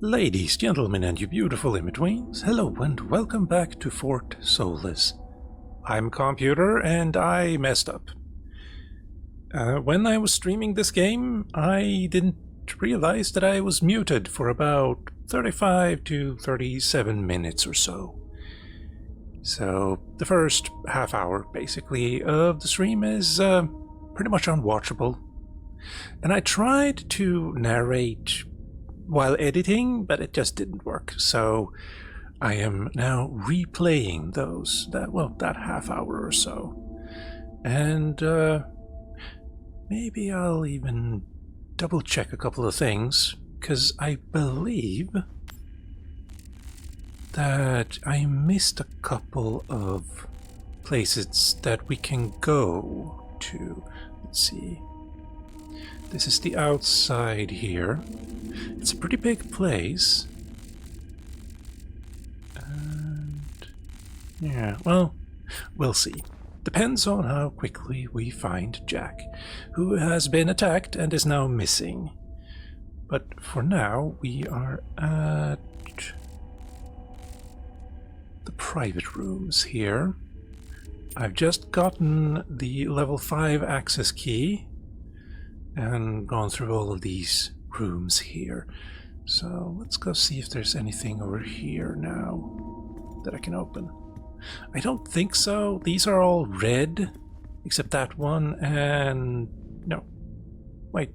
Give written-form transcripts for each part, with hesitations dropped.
Ladies, gentlemen, and you beautiful in-betweens, hello and welcome back to Fort Solis. I'm Calmputer and I messed up. When I was streaming this game, I didn't realize that I was muted for about 35 to 37 minutes or so. So the first half hour, basically, of the stream is pretty much unwatchable. And I tried to narrate while editing, but it just didn't work. So I am now replaying that half hour or so. And maybe I'll even double check a couple of things, because I believe that I missed a couple of places that we can go to. Let's see. This is the outside here. It's a pretty big place. And yeah, well, we'll see. Depends on how quickly we find Jack, who has been attacked and is now missing. But for now, we are at the private rooms here. I've just gotten the level 5 access key and gone through all of these rooms here. So let's go see if there's anything over here now that I can open. I don't think so. These are all red, except that one and... no. Wait.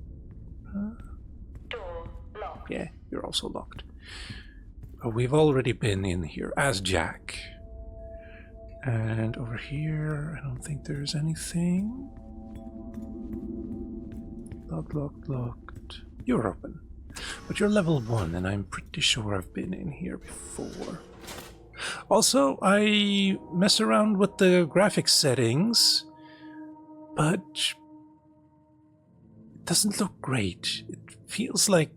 Door locked. Yeah, you're also locked. Oh, we've already been in here as Jack. And over here, I don't think there's anything. Locked. You're open. But you're level 1, and I'm pretty sure I've been in here before. Also, I mess around with the graphics settings, but it doesn't look great. It feels like...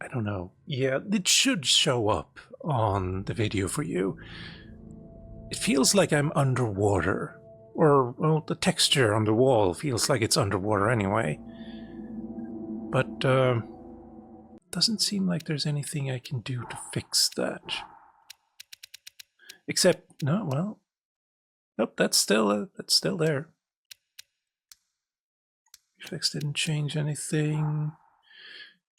I don't know. Yeah, it should show up on the video for you. It feels like I'm underwater. Or, well, the texture on the wall feels like it's underwater anyway. But, doesn't seem like there's anything I can do to fix that. Except, no, well... nope, that's still there. Effects didn't change anything.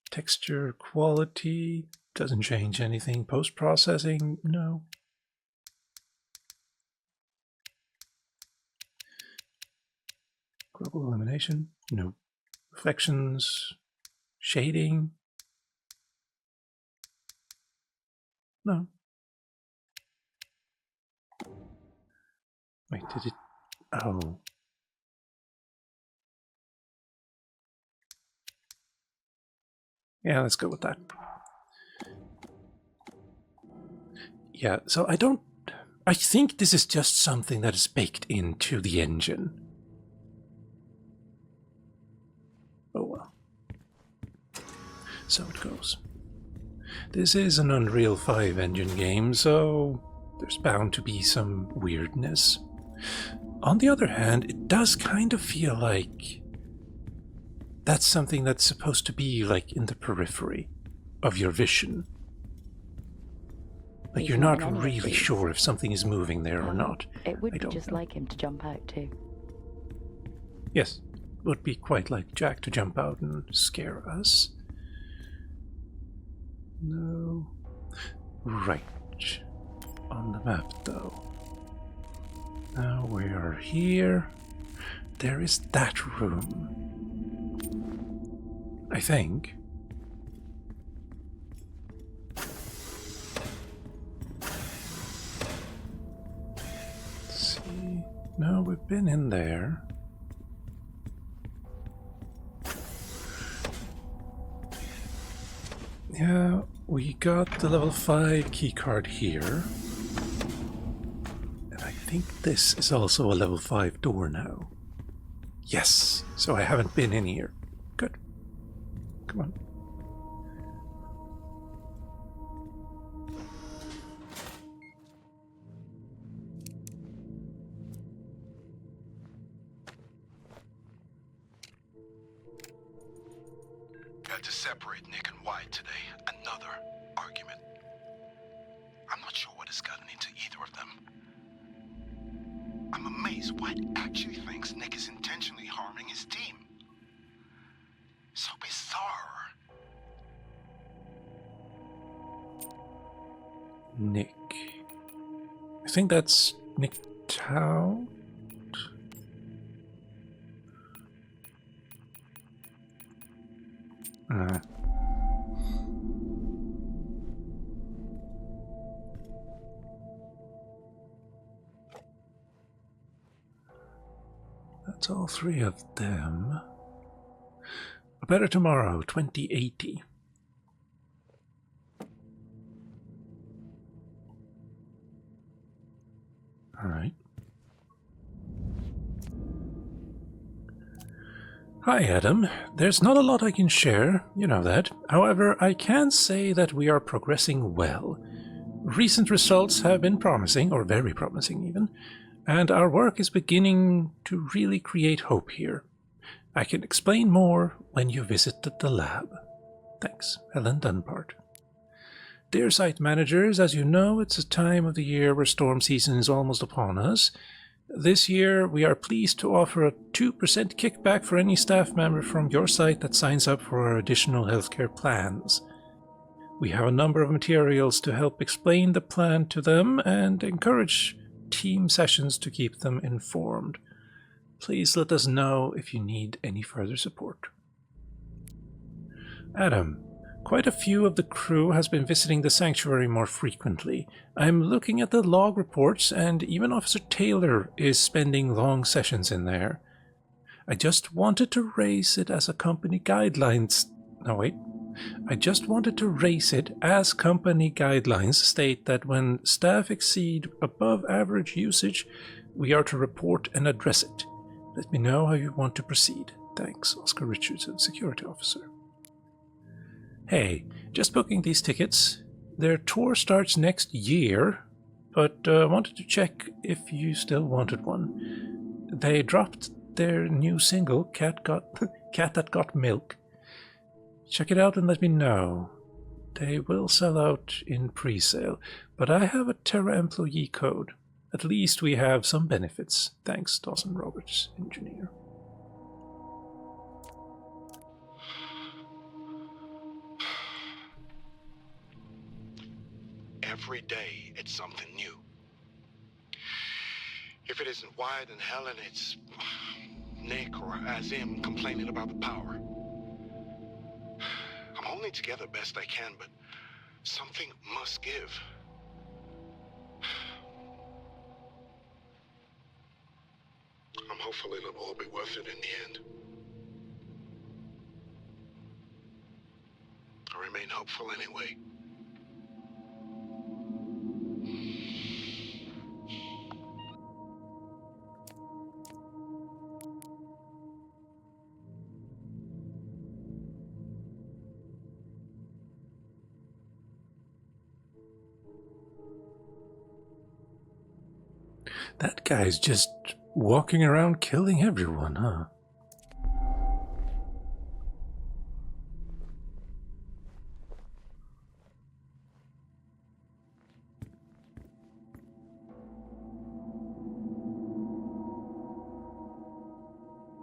Texture quality doesn't change anything. Post-processing, no. Global illumination, no. Reflections, shading, no. Wait, did it? Oh. Yeah, let's go with that. Yeah, so I think this is just something that is baked into the engine. Oh well. So it goes. This is an Unreal 5 engine game, so there's bound to be some weirdness. On the other hand, it does kind of feel like that's something that's supposed to be like in the periphery of your vision. Like you're not really sure if something is moving there or not. It would be just like him to jump out too. Yes, it would be quite like Jack to jump out and scare us. No. Right. On the map, though. Now we are here. There is that room. I think. Let's see. No, we've been in there. Yeah, we got the level 5 keycard here. And I think this is also a level 5 door now. Yes, so I haven't been in here. Good. Come on. got to separate Nick and White today. Another argument. I'm not sure what has gotten into either of them. I'm amazed White actually thinks Nick is intentionally harming his team. So bizarre. Nick. I think that's Nick Tao. That's all three of them. A Better Tomorrow, 2080. All right. Hi, Adam. There's not a lot I can share, you know that. However, I can say that we are progressing well. Recent results have been promising, or very promising even, and our work is beginning to really create hope here. I can explain more when you visited the lab. Thanks, Helen Dunbart. Dear site managers, as you know, it's a time of the year where storm season is almost upon us. This year, we are pleased to offer a 2% kickback for any staff member from your site that signs up for our additional healthcare plans. We have a number of materials to help explain the plan to them and encourage team sessions to keep them informed. Please let us know if you need any further support. Adam, quite a few of the crew has been visiting the sanctuary more frequently. I'm looking at the log reports, and even Officer Taylor is spending long sessions in there. I just wanted to raise it as a company guidelines. No, wait. I just wanted to raise it as company guidelines state that when staff exceed above average usage, we are to report and address it. Let me know how you want to proceed. Thanks, Oscar Richardson, Security Officer. Hey, just booking these tickets. Their tour starts next year, but wanted to check if you still wanted one. They dropped their new single, Cat That Got Milk. Check it out and let me know. They will sell out in pre-sale, but I have a Terra employee code. At least we have some benefits. Thanks, Dawson Roberts, engineer. Every day, it's something new. If it isn't Wyatt and Helen, it's Nick or Azim complaining about the power. I'm holding together best I can, but something must give. I'm hopeful it'll all be worth it in the end. I remain hopeful anyway. That guy's just walking around killing everyone, huh?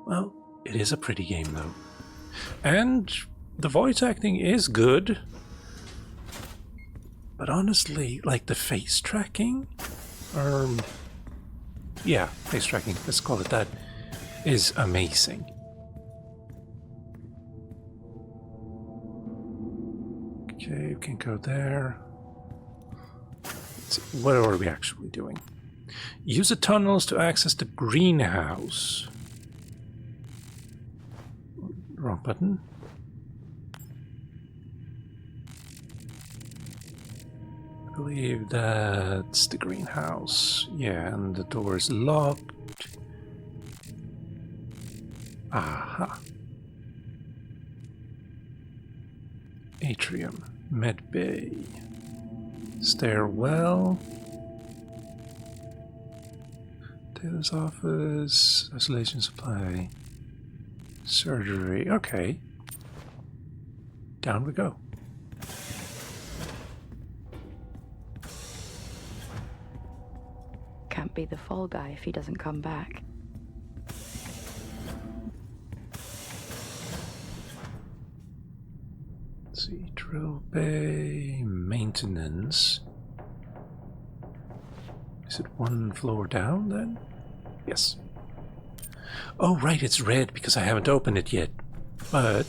Well, it is a pretty game, though. And the voice acting is good. But honestly, like the face tracking, yeah, face tracking, let's call it that, is amazing. Okay, we can go there. Let's see, what are we actually doing? Use the tunnels to access the greenhouse. Wrong button. I believe that's the greenhouse. Yeah, and the door is locked. Aha. Atrium. Med bay. Stairwell. Taylor's office. Isolation supply. Surgery. Okay. down we go. Can't be the fall guy if he doesn't come back. Let's see, drill bay, maintenance. Is it one floor down then? Yes. Oh right, it's red because I haven't opened it yet. But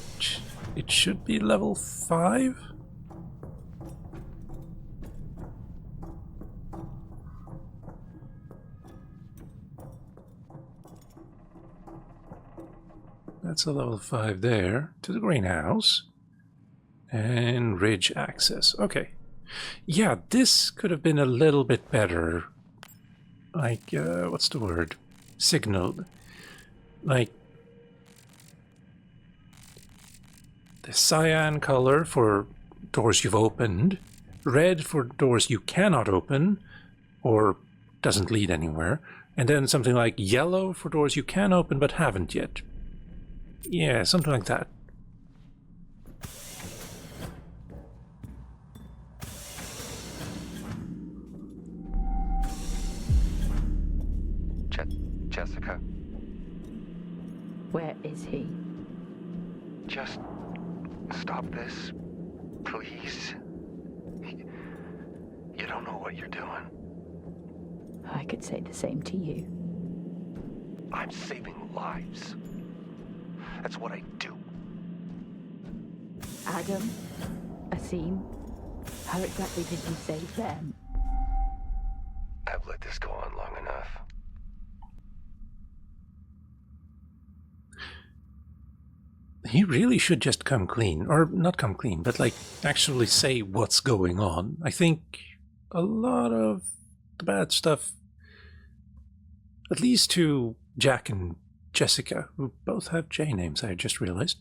it should be level 5? That's a level 5 there, to the greenhouse. And ridge access, okay. Yeah, this could have been a little bit better. Like, what's the word? Signaled. Like, the cyan color for doors you've opened, red for doors you cannot open, or doesn't lead anywhere, and then something like yellow for doors you can open but haven't yet. Yeah, something like that. Jessica, Where is he? just stop this, please. You don't know what you're doing. I could say the same to you. I'm saving lives. That's what I do. Adam, Asim, how exactly did you save them? I've let this go on long enough. He really should just come clean, or not come clean, but like actually say what's going on. I think a lot of the bad stuff, at least to Jack and Jessica, who both have J names, I just realized.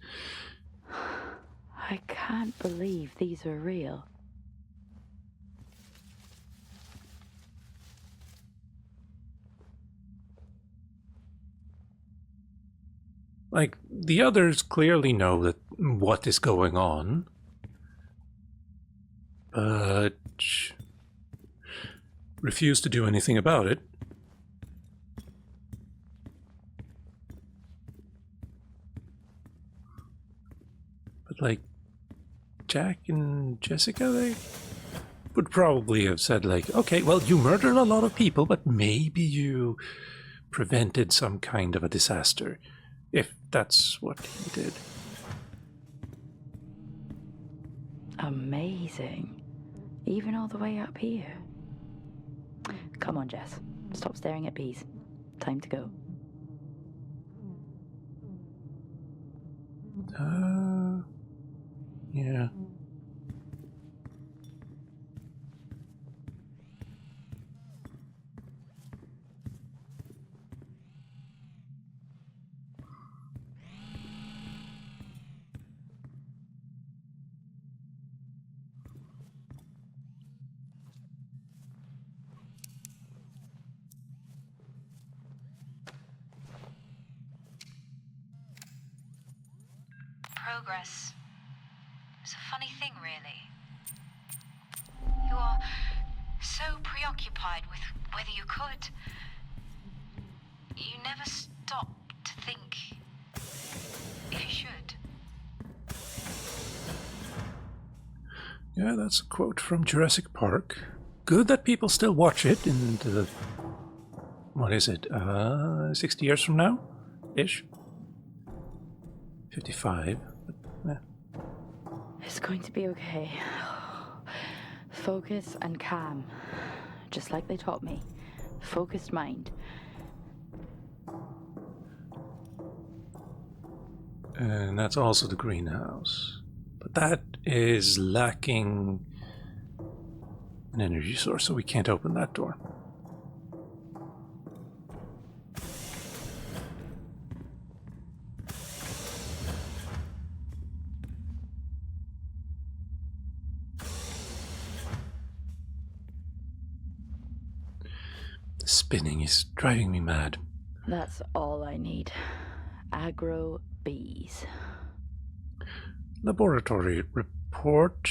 I can't believe these are real. Like, the others clearly know that what is going on, but refuse to do anything about it. But like, Jack and Jessica, they would probably have said like, okay, well, you murdered a lot of people, but maybe you prevented some kind of a disaster. If that's what he did. Amazing. Even all the way up here. Come on, Jess. Stop staring at bees. Time to go. Yeah. Progress. It's a funny thing, really. You are so preoccupied with whether you could. You never stop to think if you should. Yeah, that's a quote from Jurassic Park. Good that people still watch it in the... What is it? 60 years from now? Ish? 55. But, It's going to be okay. Focus and calm. Just like they taught me. Focused mind. And that's also the greenhouse. But that is lacking an energy source, so we can't open that door. The spinning is driving me mad. That's all I need. Aggro bees. Laboratory report.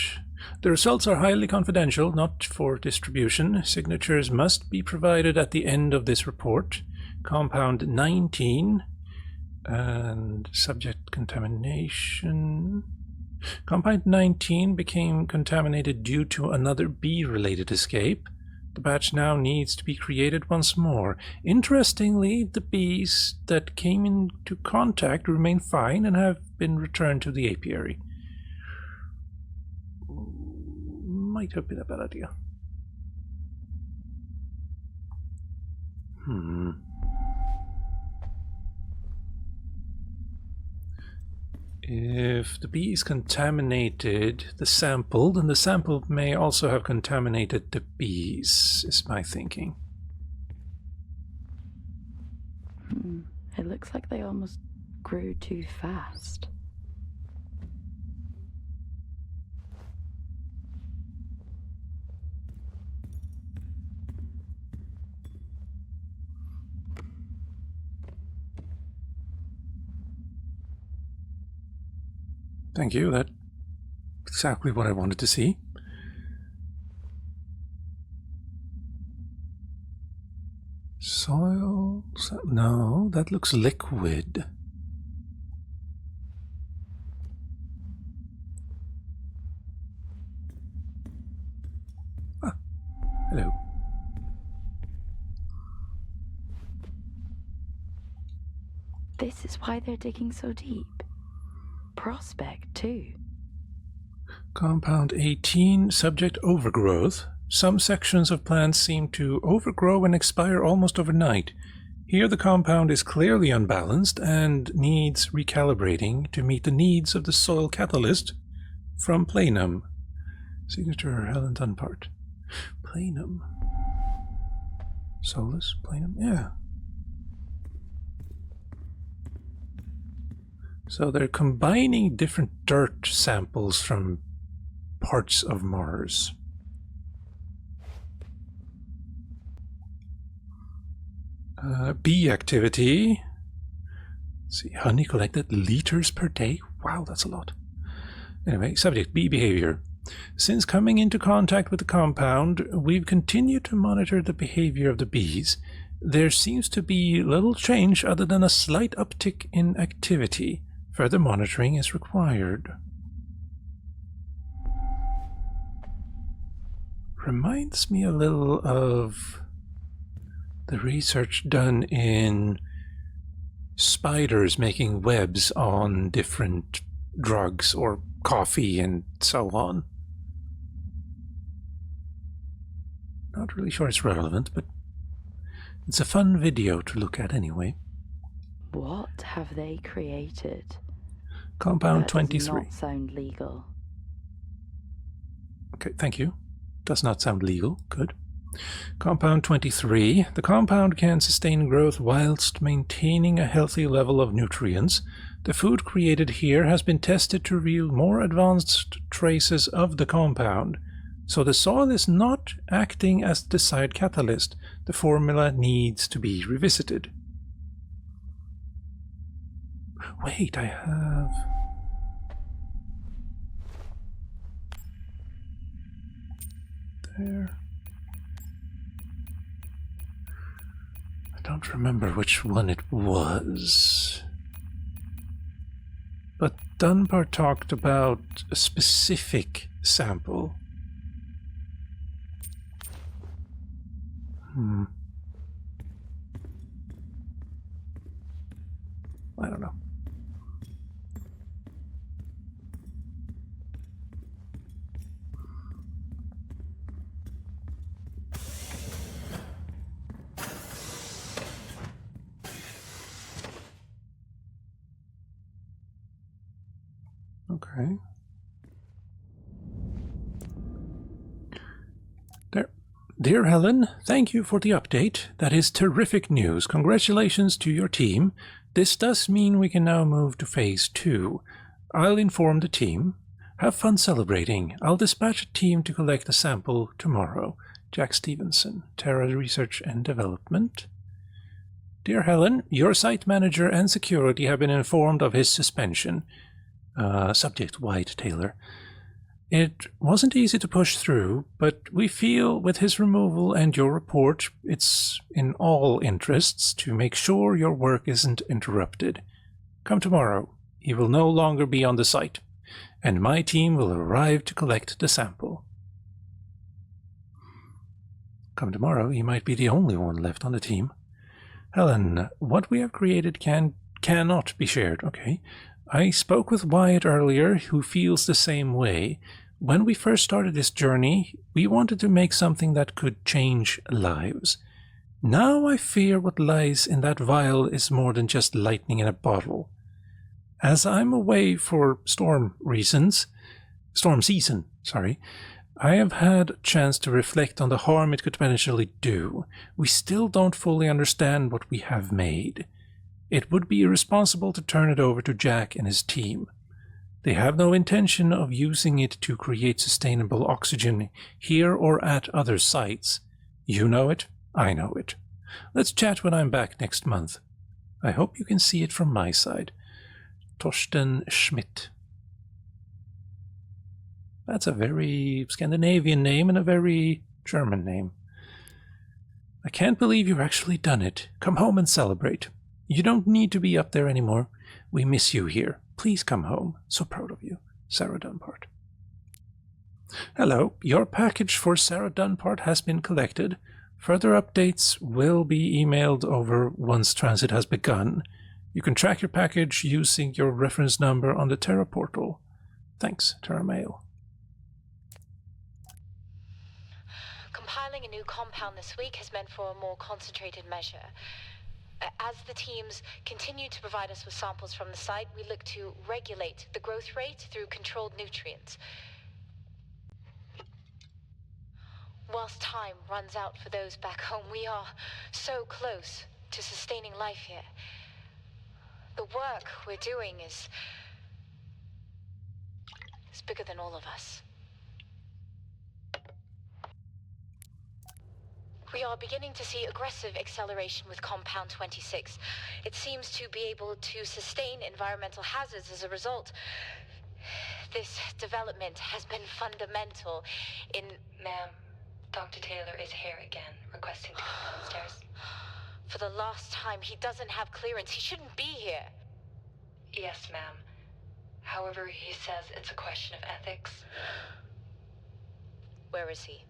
The results are highly confidential, not for distribution. Signatures must be provided at the end of this report. Compound 19 and subject contamination. Compound 19 became contaminated due to another bee-related escape. The batch now needs to be created once more. Interestingly, the bees that came into contact remain fine and have been returned to the apiary. Might have been a bad idea. If the bee is contaminated the sample, then the sample may also have contaminated the bees, is my thinking. It looks like they almost grew too fast. Thank you, that's exactly what I wanted to see. Soil? No, that looks liquid. Ah, hello. This is why they're digging so deep. Prospect, too. Compound 18, subject overgrowth. Some sections of plants seem to overgrow and expire almost overnight. Here the compound is clearly unbalanced and needs recalibrating to meet the needs of the soil catalyst from Planum. Signature Helen Dunpart. Planum. Solis? Planum? Yeah. So they're combining different dirt samples from parts of Mars. Bee activity. Let's see, honey collected liters per day. Wow, that's a lot. Anyway, subject, bee behavior. Since coming into contact with the compound, we've continued to monitor the behavior of the bees. There seems to be little change other than a slight uptick in activity. Further monitoring is required. Reminds me a little of the research done in spiders making webs on different drugs or coffee and so on. Not really sure it's relevant, but it's a fun video to look at anyway. What have they created? Compound That 23. does not sound legal. Okay, thank you. Does not sound legal. Good. Compound 23. The compound can sustain growth whilst maintaining a healthy level of nutrients. The food created here has been tested to reveal more advanced traces of the compound. So the soil is not acting as the desired catalyst. The formula needs to be revisited. Wait, I have... There. I don't remember which one it was. But Dunbar talked about a specific sample. I don't know. Okay. There. Dear Helen, thank you for the update. That is terrific news. Congratulations to your team. This does mean we can now move to phase 2. I'll inform the team. Have fun celebrating. I'll dispatch a team to collect a sample tomorrow. Jack Stevenson, Terra Research and Development. Dear Helen, your site manager and security have been informed of his suspension. Subject White Taylor. It wasn't easy to push through, but we feel with his removal and your report, it's in all interests to make sure your work isn't interrupted. Come tomorrow. He will no longer be on the site, and my team will arrive to collect the sample. Come tomorrow, he might be the only one left on the team. Helen, what we have created cannot be shared, okay? I spoke with Wyatt earlier, who feels the same way. When we first started this journey, we wanted to make something that could change lives. Now I fear what lies in that vial is more than just lightning in a bottle. As I'm away for storm season, I have had a chance to reflect on the harm it could potentially do. We still don't fully understand what we have made. It would be irresponsible to turn it over to Jack and his team. They have no intention of using it to create sustainable oxygen here or at other sites. You know it, I know it. Let's chat when I'm back next month. I hope you can see it from my side. Torsten Schmidt. That's a very Scandinavian name and a very German name. I can't believe you've actually done it. Come home and celebrate. You don't need to be up there anymore. We miss you here. Please come home. So proud of you. Sarah Dunpart. Hello. Your package for Sarah Dunpart has been collected. Further updates will be emailed over once transit has begun. You can track your package using your reference number on the Terra portal. Thanks, Terra Mail. Compiling a new compound this week has meant for a more concentrated measure. As the teams continue to provide us with samples from the site, we look to regulate the growth rate through controlled nutrients. Whilst time runs out for those back home, we are so close to sustaining life here. The work we're doing is bigger than all of us. We are beginning to see aggressive acceleration with Compound 26. It seems to be able to sustain environmental hazards as a result. This development has been fundamental in... Ma'am, Dr. Taylor is here again, requesting to come downstairs. For the last time, he doesn't have clearance. He shouldn't be here. Yes, ma'am. However, he says it's a question of ethics. Where is he?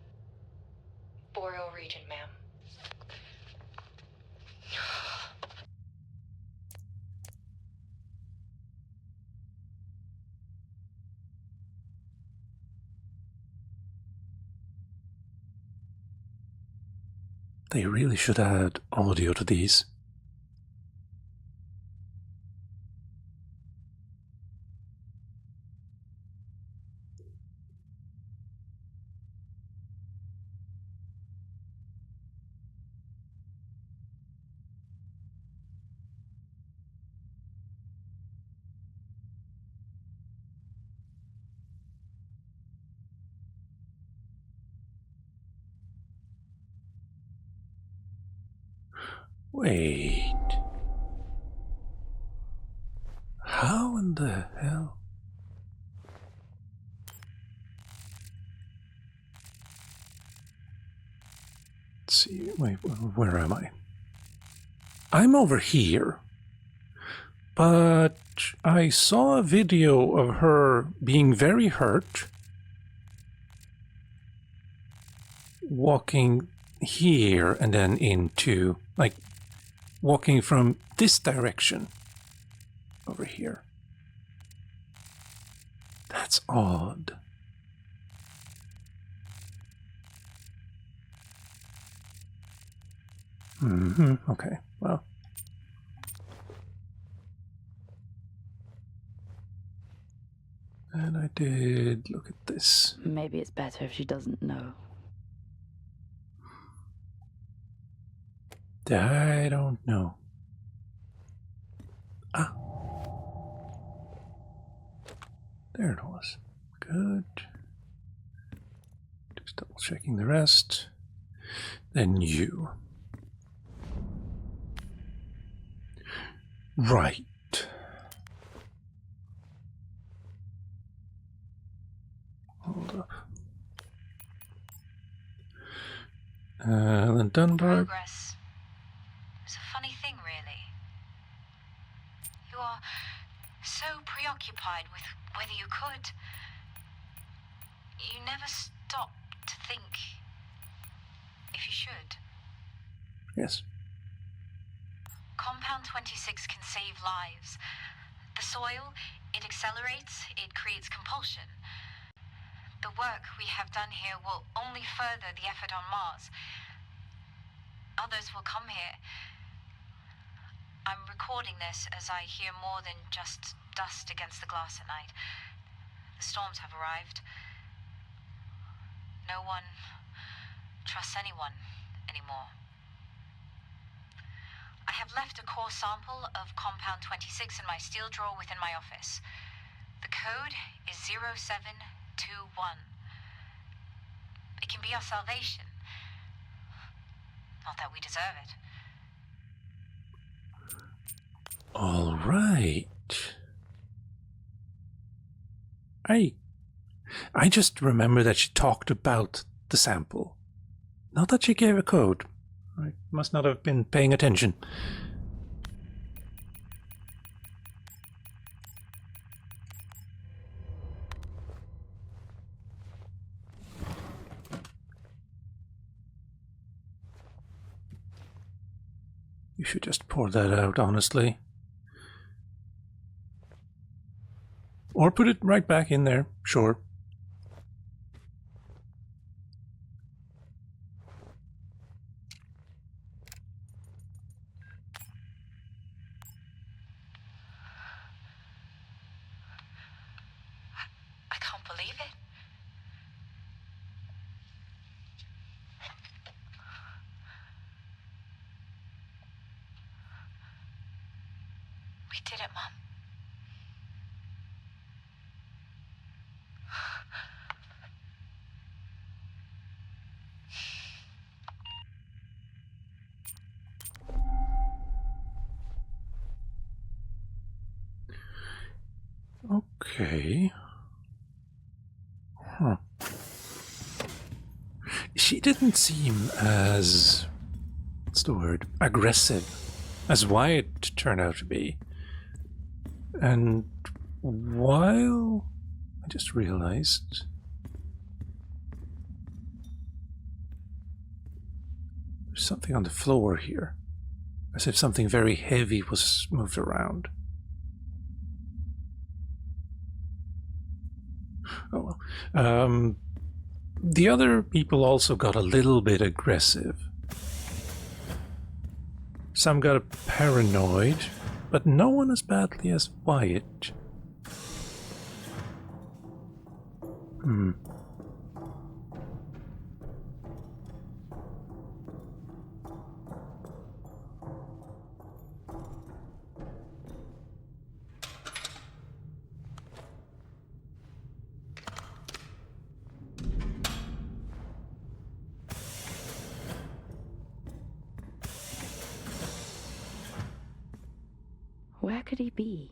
Boreal region, ma'am. They really should add audio to these. Wait. How in the hell? Let's see, wait, where am I? I'm over here. But I saw a video of her being very hurt, walking here and then into, like, walking from this direction over here. That's odd. Okay, well. And I did look at this. Maybe it's better if she doesn't know. I don't know. Ah. There it was. Good. Just double checking the rest. Then you. Right. Alan Dunbar. Progress is a funny thing, really. You are so preoccupied with whether you could. You never stop to think if you should. Yes. Compound 26 can save lives. The soil, it accelerates, it creates compulsion. The work we have done here will only further the effort on Mars. Others will come here. I'm recording this as I hear more than just dust against the glass at night. The storms have arrived. No one trusts anyone anymore. I have left a core sample of Compound 26 in my steel drawer within my office. The code is 0721. It can be our salvation. Not that we deserve it. All right. I just remember that she talked about the sample. Not that she gave a code. I must not have been paying attention. You should just pour that out, honestly. Or put it right back in there, sure. I can't believe it. We did it, Mom. Okay. Huh. She didn't seem as... what's the word? Aggressive as Wyatt turned out to be. And while... I just realized... there's something on the floor here. As if something very heavy was moved around. Oh well. The other people also got a little bit aggressive. Some got paranoid, but no one as badly as Wyatt. Where could he be?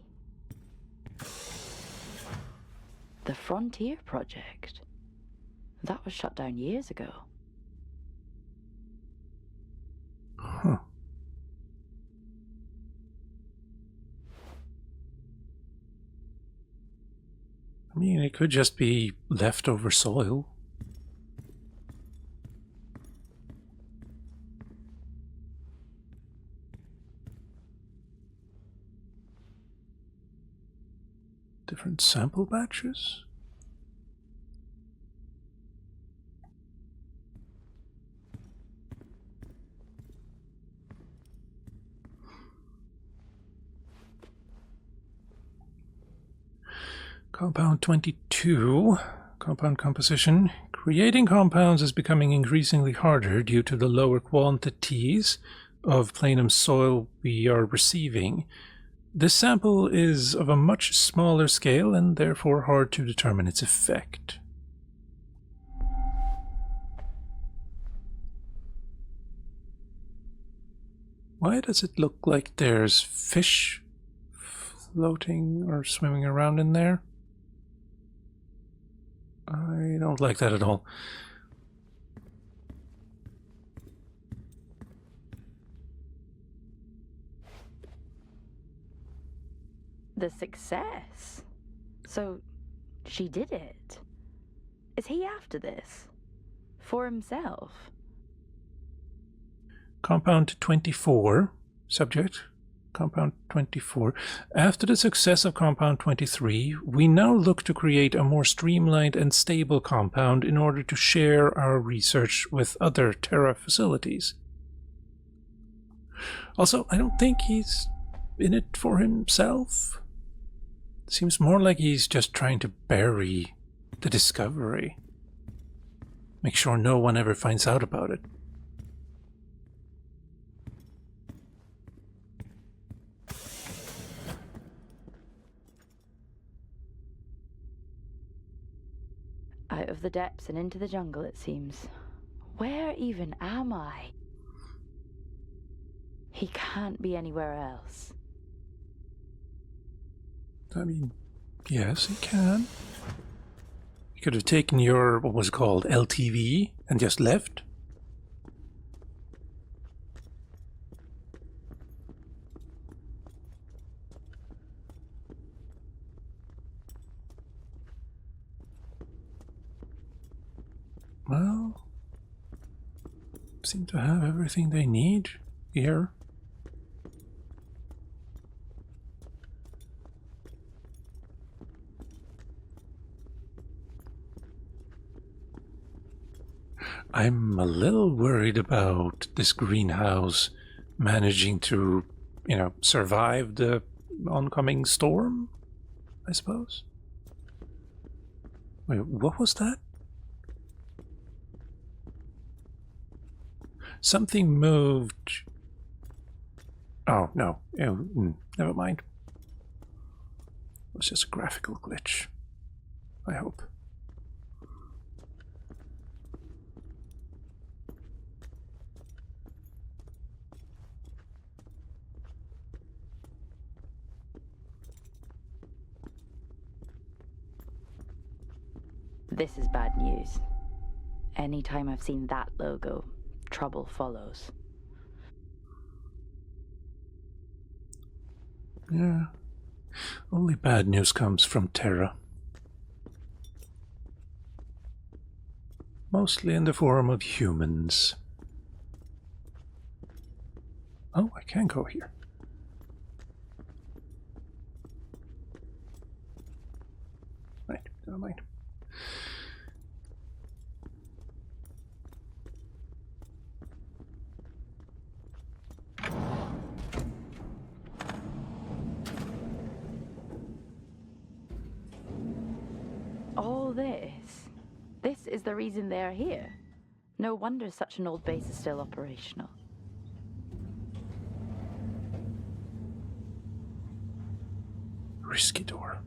The Frontier Project. That was shut down years ago. Huh. I mean, it could just be leftover soil. Different sample batches? Compound 22, compound composition. Creating compounds is becoming increasingly harder due to the lower quantities of planum soil we are receiving. This sample is of a much smaller scale and therefore hard to determine its effect. Why does it look like there's fish floating or swimming around in there? I don't like that at all. The success? So, she did it. Is he after this? For himself? Compound 24. Subject. Compound 24. After the success of Compound 23, we now look to create a more streamlined and stable compound in order to share our research with other Terra facilities. Also, I don't think he's in it for himself. Seems more like he's just trying to bury the discovery. Make sure no one ever finds out about it. Out of the depths and into the jungle, it seems. Where even am I? He can't be anywhere else. I mean, yes, he can. You could have taken your, what was it called, LTV, and just left. Well, seem to have everything they need here. I'm a little worried about this greenhouse managing to, survive the oncoming storm, I suppose. Wait, what was that? Something moved. Oh, no. Never mind. It was just a graphical glitch. I hope. This is bad news. Anytime I've seen that logo, trouble follows. Yeah. Only bad news comes from Terra. Mostly in the form of humans. Oh, I can go here. Right, never mind. All this? This is the reason they're here. No wonder such an old base is still operational. Risky door.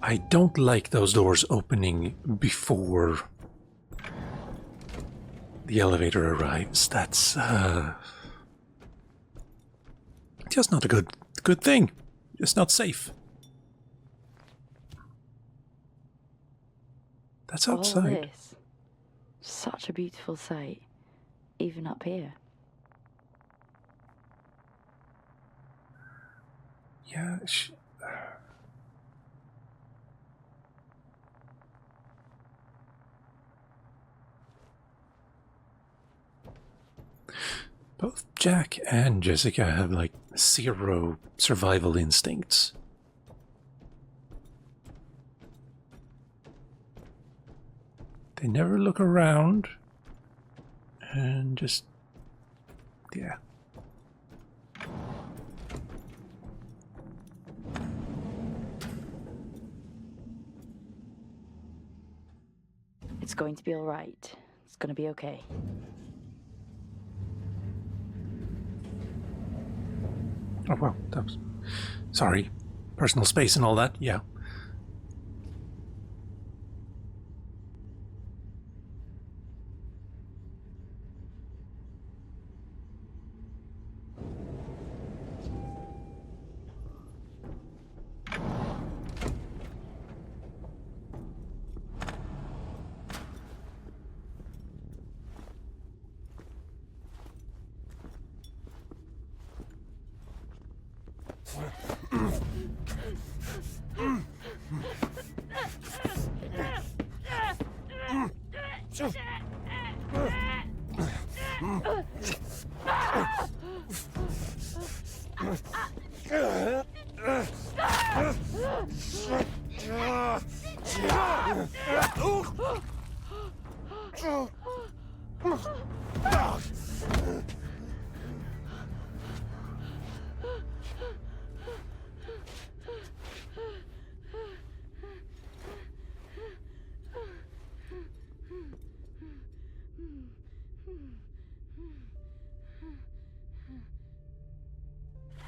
I don't like those doors opening before the elevator arrives. That's just not a good thing. It's not safe. That's outside. All this. Such a beautiful sight, even up here. Yeah, both Jack and Jessica have like zero survival instincts. They never look around and just, yeah. It's going to be all right. It's going to be okay. Oh, well, that was... Sorry. Personal space and all that, yeah.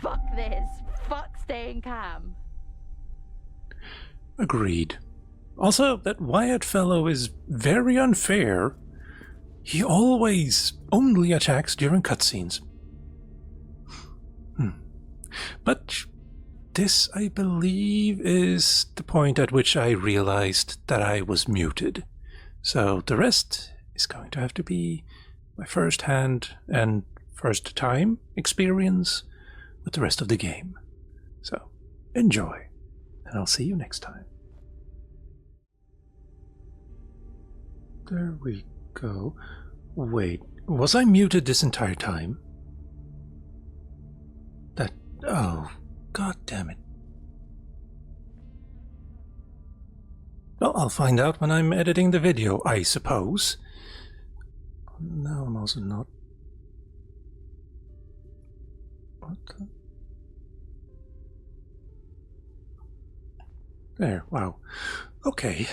Fuck this. Fuck staying calm. Agreed. Also, that Wyatt fellow is very unfair. He always only attacks during cutscenes. But this, I believe, is the point at which I realized that I was muted. So the rest is going to have to be my first-hand and first-time experience with the rest of the game. So, enjoy, and I'll see you next time. There we go. Wait, was I muted this entire time? Oh, god damn it. Well, I'll find out when I'm editing the video, I suppose. No, I'm also not. What the? There, wow. Okay.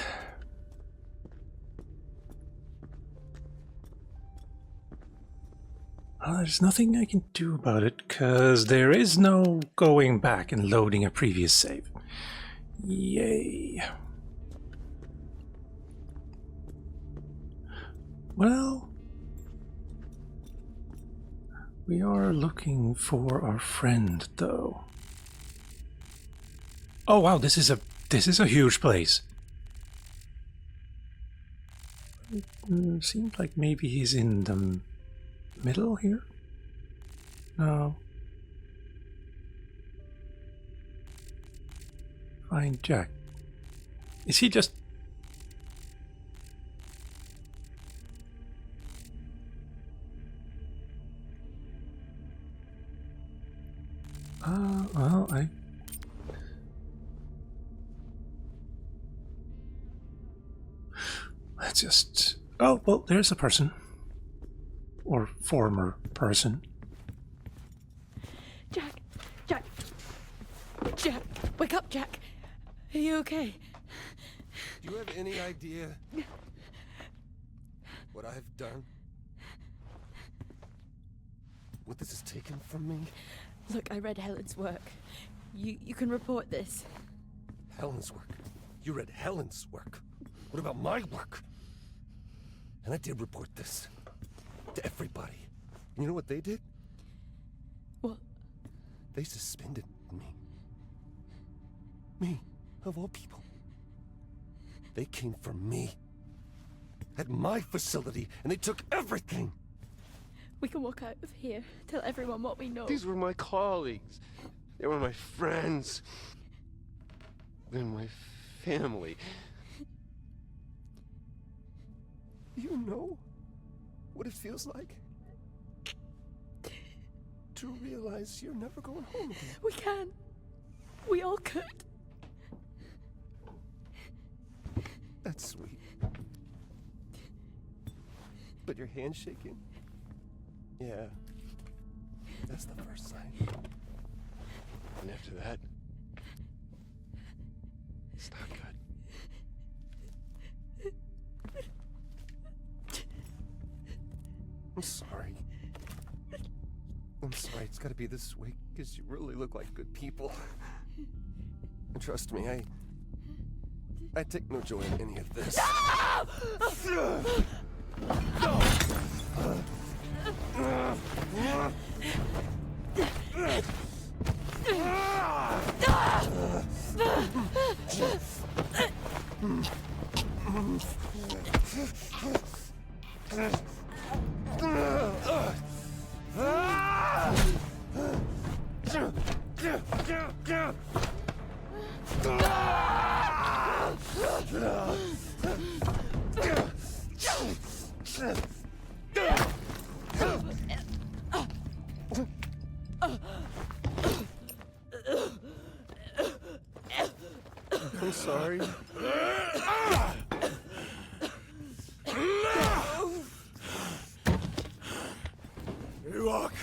Well, there's nothing I can do about it, because there is no going back and loading a previous save. Yay. Well, we are looking for our friend, though. Oh wow, this is a huge place. It seems like maybe he's in the middle here? No. Find Jack. Is he just... well, Let's just... Oh, well, there's a person. Or former person. Jack, wake up, Jack. Are you okay? Do you have any idea what I've done? What this has taken from me? Look, I read Helen's work. You can report this. Helen's work? You read Helen's work? What about my work? And I did report this to everybody. You know what they did? What? They suspended me. Me, of all people. They came for me. At my facility, and they took everything. We can walk out of here, tell everyone what we know. These were my colleagues. They were my friends. They're my family. You know what it feels like? To realize you're never going home again. We can. We all could. That's sweet. But your hand's shaking? Yeah. That's the first sign. And after that, it's not good. I'm sorry. I'm sorry it's gotta be this way, because you really look like good people. And trust me, I take no joy in any of this. I'm sorry. You walk.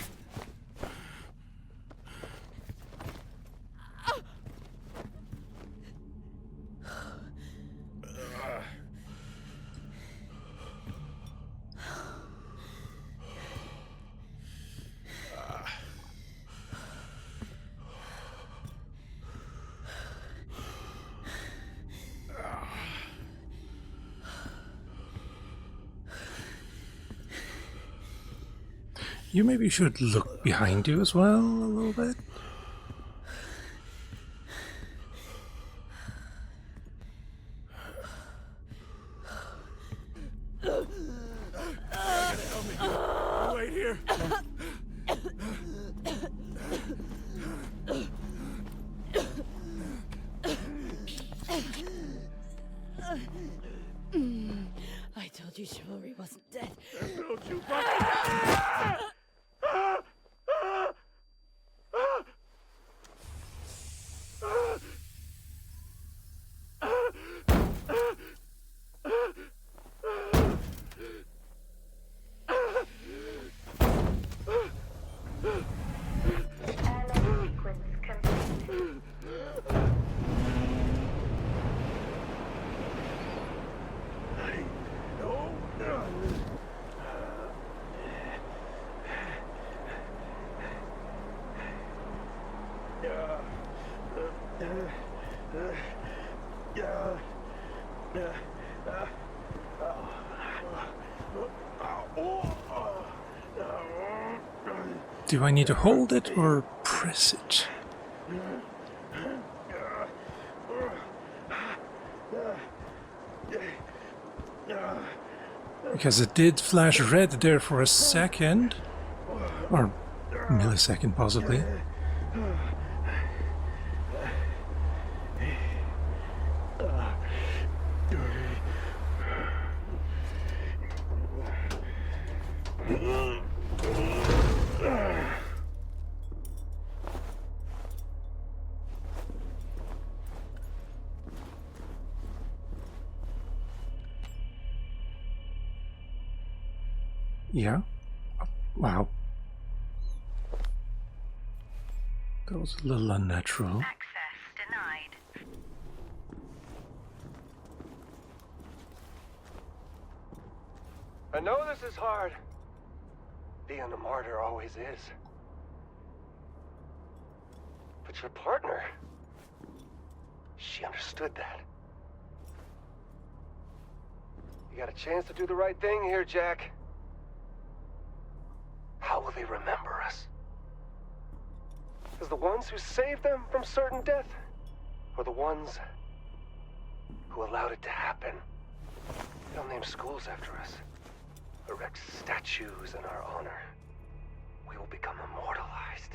You maybe should look behind you as well a little bit. Wait here. I told you chivalry wasn't dead. Don't you fucking... Do I need to hold it or press it? Because it did flash red there for a second. Or millisecond, possibly. Yeah? Oh, wow. That was a little unnatural. Access denied. I know this is hard. Being a martyr always is. But your partner, she understood that. You got a chance to do the right thing here, Jack. How will they remember us? As the ones who saved them from certain death? Or the ones who allowed it to happen? They'll name schools after us. Erect statues in our honor. We will become immortalized.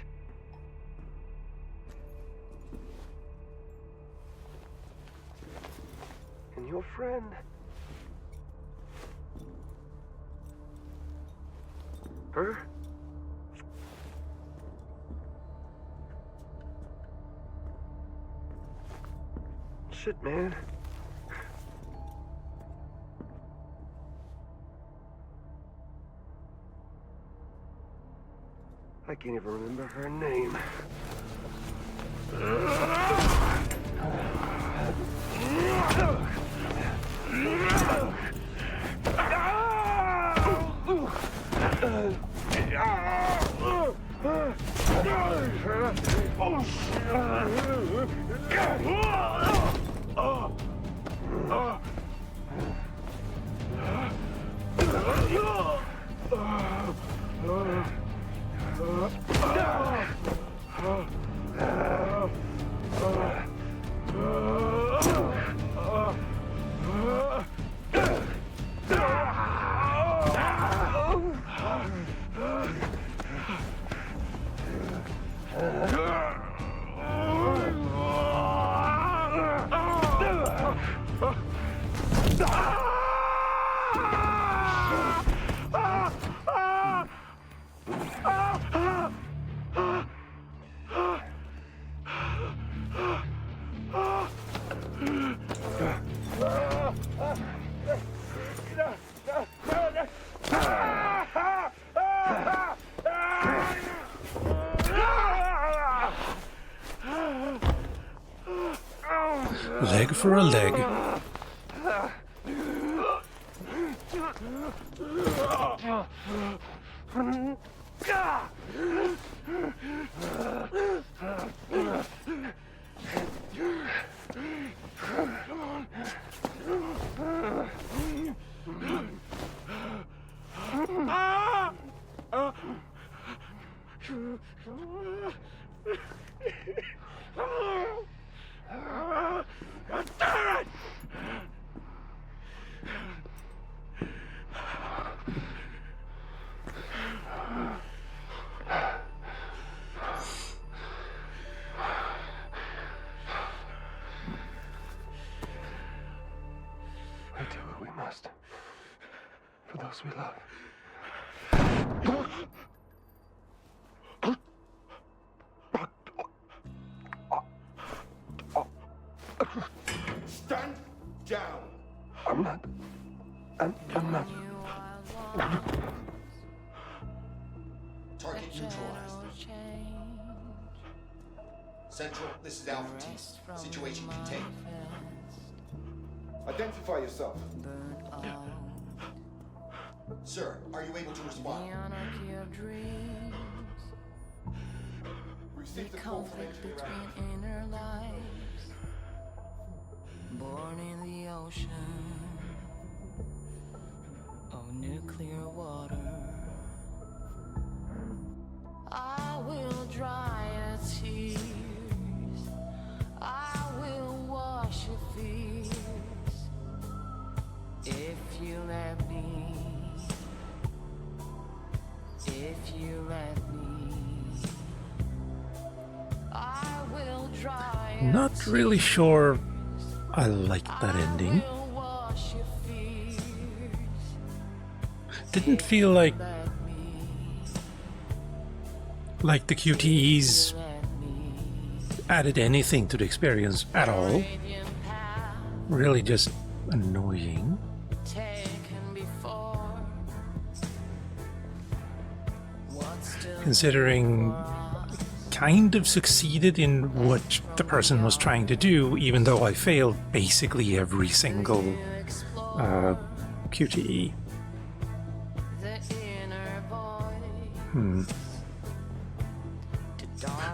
And your friend... her? Shit, man. I can't even remember her name. leg for a leg. We do what we must for those we love. Stand down. I'm not. Target neutralized. Central, this is Alpha Team. Situation contained. Identify yourself. Sir, are you able to respond? Receive the full information around. Inner lives, born in the ocean of nuclear water. I will dry your tears, I will wash your fears, if you let me, if you let me, I will dry your Not really sure I like that ending. Didn't feel like the QTEs added anything to the experience at all. Really just annoying. Considering kind of succeeded in what the person was trying to do, even though I failed basically every single QTE.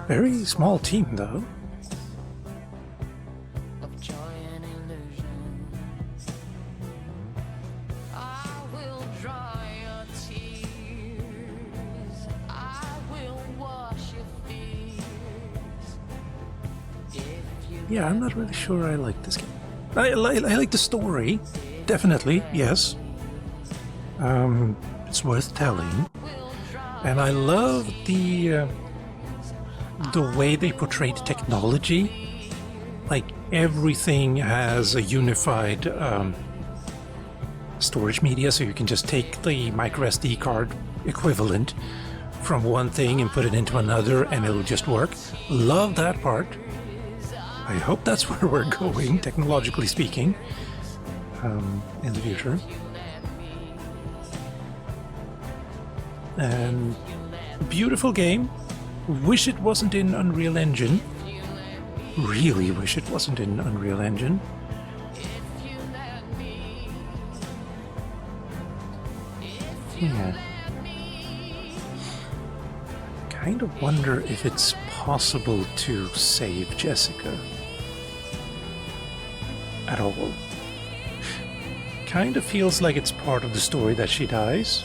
Very small team, though. Yeah, I'm not really sure I like this game. I like the story, definitely, yes. It's worth telling. And I love the way they portrayed technology. Like, everything has a unified storage media, so you can just take the micro SD card equivalent from one thing and put it into another and it'll just work. Love that part. I hope that's where we're going, technologically speaking, in the future. And beautiful game. Wish it wasn't in Unreal Engine. Really wish it wasn't in Unreal Engine. Yeah. Kind of wonder if it's possible to save Jessica at all. Kind of feels like it's part of the story that she dies.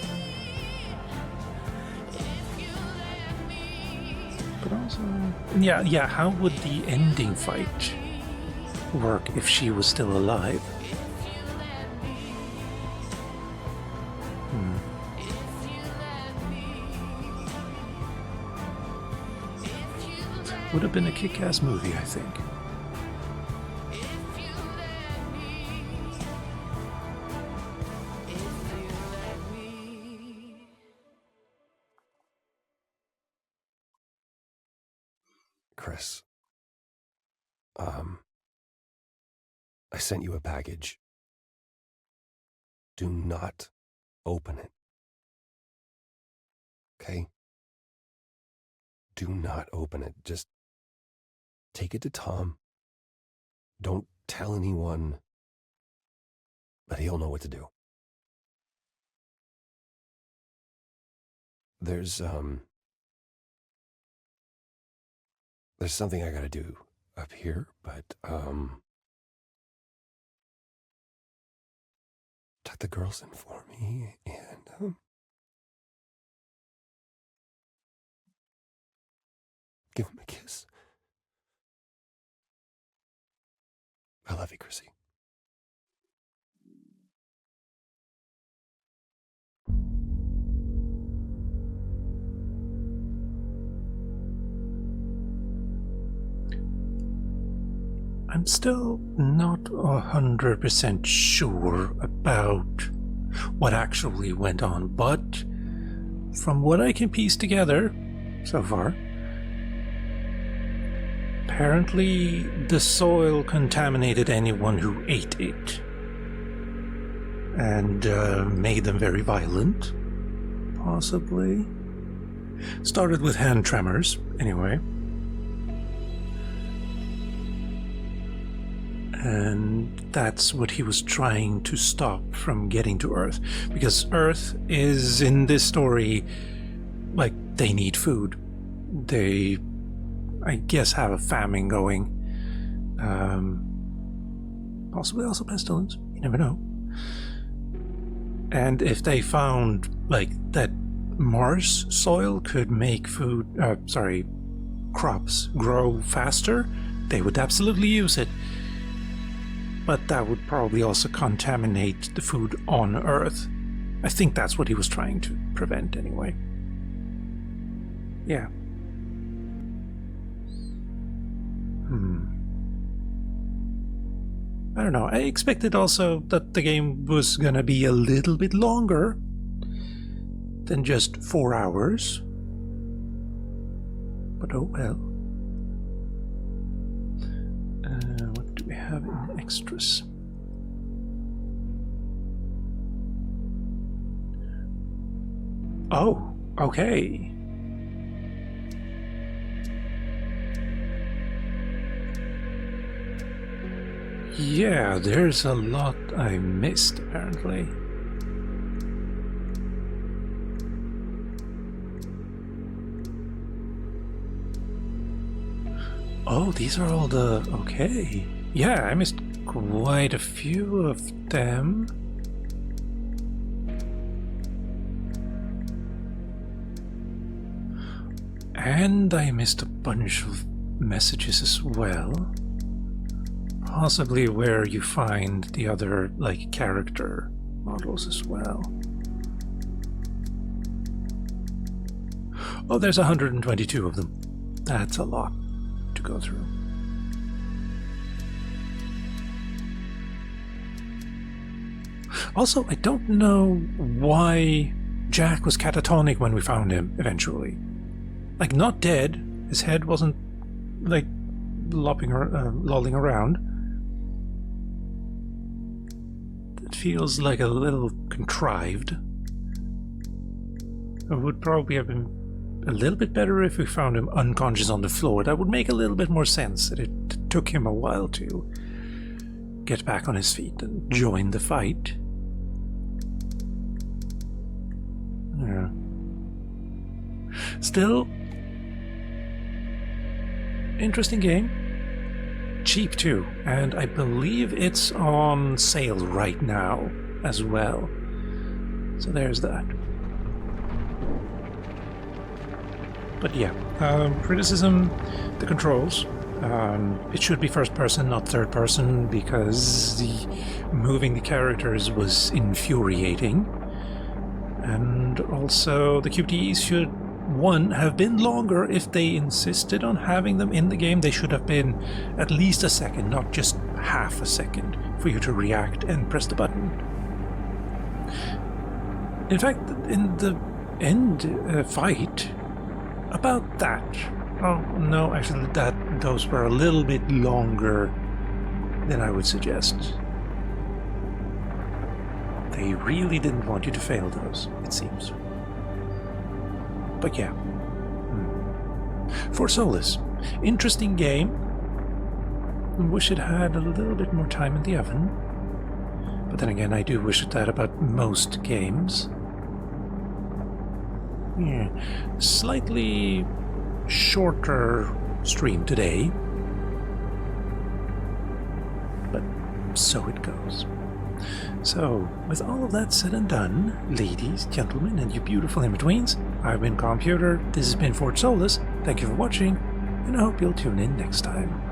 But also, yeah, how would the ending fight work if she was still alive? Would have been a kick-ass movie, I think. Chris, I sent you a package. Do not open it. Okay? Do not open it. Just take it to Tom. Don't tell anyone, but he'll know what to do. There's something I gotta do up here, but, tuck the girls in for me, and, give him a kiss. I love you, Chrissy. I'm still not 100% sure about what actually went on, but from what I can piece together so far, apparently the soil contaminated anyone who ate it and made them very violent, possibly. Started with hand tremors, anyway. And that's what he was trying to stop from getting to Earth. Because Earth is, in this story, like, they need food. They, I guess, have a famine going. Possibly also pestilence. You never know. And if they found, like, that Mars soil could make food, crops grow faster, they would absolutely use it. But that would probably also contaminate the food on Earth. I think that's what he was trying to prevent anyway. Yeah. I don't know. I expected also that the game was gonna be a little bit longer than just 4 hours. But oh well. What do we have in extras? Oh, okay. Yeah, there's a lot I missed, apparently. Oh, these are all the... okay. Yeah, I missed quite a few of them. And I missed a bunch of messages as well. Possibly where you find the other, like, character models as well. Oh, there's 122 of them. That's a lot to go through. Also, I don't know why Jack was catatonic when we found him eventually. Like, not dead. His head wasn't, like, lolling around. It feels like a little contrived. It would probably have been a little bit better if we found him unconscious on the floor. That would make a little bit more sense, that it took him a while to get back on his feet and join the fight. Yeah. Still, interesting game. Cheap too, and I believe it's on sale right now as well. So there's that. But yeah, criticism, the controls. It should be first person, not third person, because moving the characters was infuriating. And also the QTEs should, one, have been longer. If they insisted on having them in the game, they should have been at least a second, not just half a second, for you to react and press the button. In fact, in the end fight, about that. Oh, no, actually, those were a little bit longer than I would suggest. They really didn't want you to fail those, it seems. But yeah. For Solis, interesting game. wish it had a little bit more time in the oven. But then again, I do wish that about most games. Yeah, slightly shorter stream today. But so it goes. So, with all of that said and done, ladies, gentlemen, and you beautiful in-betweens, I've been Calmputer, this has been Fort Solis, thank you for watching, and I hope you'll tune in next time.